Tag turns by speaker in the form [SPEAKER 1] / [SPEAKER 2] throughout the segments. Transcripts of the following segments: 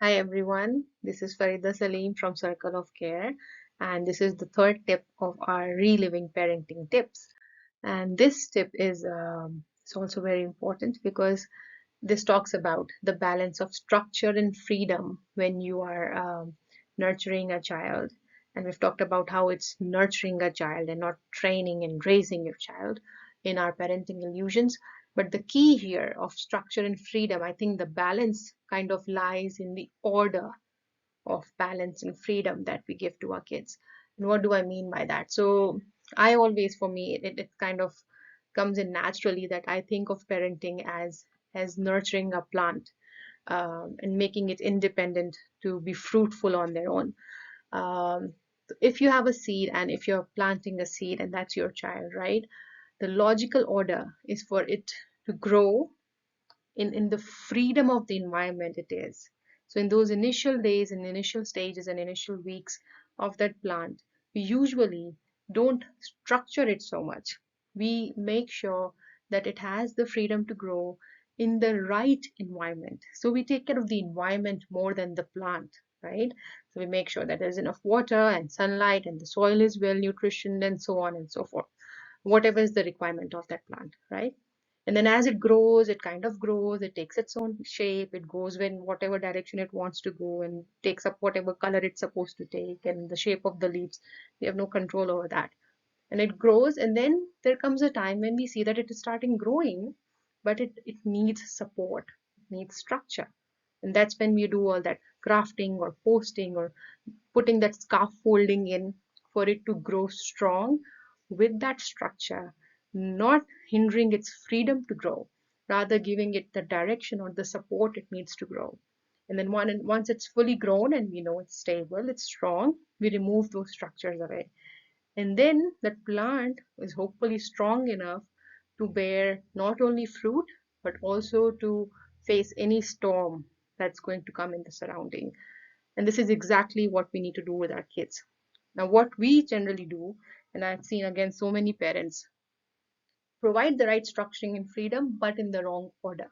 [SPEAKER 1] Hi everyone, this is Farida Salim from Circle of Care, and this is the third tip of our reliving parenting tips. And this tip is also very important because this talks about the balance of structure and freedom when you are nurturing a child. And we've talked about how it's nurturing a child and not training and raising your child in our parenting illusions. But the key here of structure and freedom, I think the balance kind of lies in the order of balance and freedom that we give to our kids. And what do I mean by that? So I always, for me, it kind of comes in naturally that I think of parenting as nurturing a plant and making it independent to be fruitful on their own. Um, if you have a seed and if you're planting a seed and that's your child, right? The logical order is for it to grow in the freedom of the environment it is. So in those initial days and initial stages and initial weeks of that plant, we usually don't structure it so much. We make sure that it has the freedom to grow in the right environment. So we take care of the environment more than the plant, right? So we make sure that there's enough water and sunlight and the soil is well nutritioned and so on and so forth. Whatever is the requirement of that plant, right? And then as it grows, it kind of grows, it takes its own shape, it goes in whatever direction it wants to go and takes up whatever color it's supposed to take and the shape of the leaves. We have no control over that. And it grows, and then there comes a time when we see that it is starting growing, but it needs support, it needs structure. And that's when we do all that grafting or posting or putting that scaffolding in for it to grow strong with that structure, not hindering its freedom to grow, rather giving it the direction or the support it needs to grow. And then once it's fully grown and we know it's stable, it's strong, we remove those structures away. And then that plant is hopefully strong enough to bear not only fruit, but also to face any storm that's going to come in the surrounding. And this is exactly what we need to do with our kids. Now, what we generally do, and I've seen again so many parents provide the right structuring and freedom, but in the wrong order.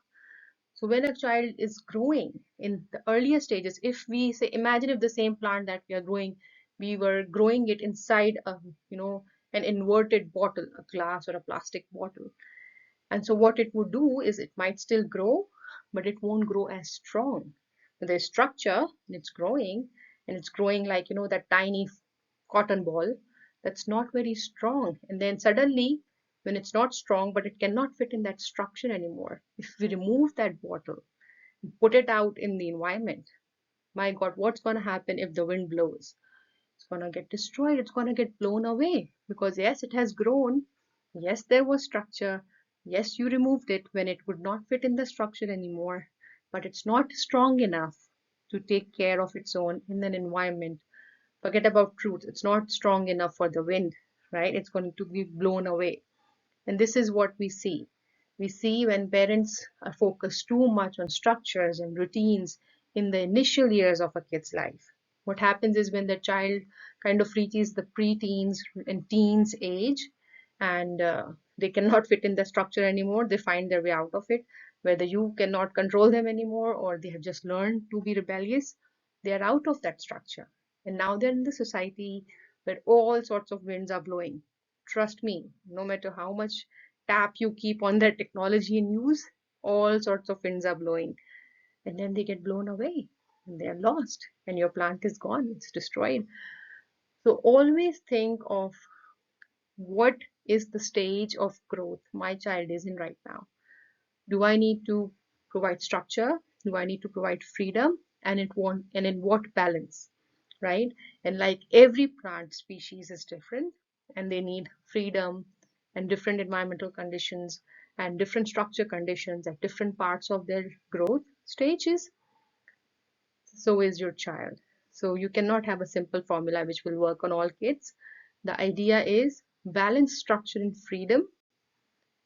[SPEAKER 1] So when a child is growing in the earlier stages, if we say, imagine if the same plant that we are growing, we were growing it inside an inverted bottle, a glass or a plastic bottle. And so what it would do is it might still grow, but it won't grow as strong. There's structure, and it's growing like, that tiny cotton ball that's not very strong. And then suddenly, when it's not strong, but it cannot fit in that structure anymore, if we remove that bottle and put it out in the environment, my God, what's going to happen if the wind blows? It's going to get destroyed. It's going to get blown away because, yes, it has grown. Yes, there was structure. Yes, you removed it when it would not fit in the structure anymore, but it's not strong enough to take care of its own in an environment. Forget about truth. It's not strong enough for the wind, right? It's going to be blown away. And this is what we see. We see when parents are focused too much on structures and routines in the initial years of a kid's life. What happens is when the child kind of reaches the pre-teens and teens age and they cannot fit in the structure anymore, they find their way out of it. Whether you cannot control them anymore or they have just learned to be rebellious, they are out of that structure. And now they're in the society where all sorts of winds are blowing. Trust me, no matter how much tap you keep on that technology in use, all sorts of winds are blowing. And then they get blown away and they're lost, and your plant is gone, it's destroyed. So always think of what is the stage of growth my child is in right now. Do I need to provide structure? Do I need to provide freedom? And in what balance, right? And like every plant species is different and they need freedom and different environmental conditions and different structure conditions at different parts of their growth stages. So is your child. So you cannot have a simple formula which will work on all kids. The idea is balance structure and freedom,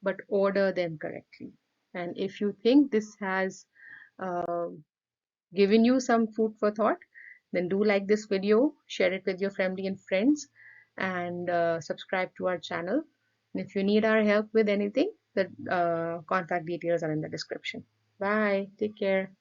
[SPEAKER 1] but order them correctly. And if you think this has uh, given you some food for thought, then do like this video, share it with your family and friends, and subscribe to our channel. And if you need our help with anything, the contact details are in the description. Bye. Take care.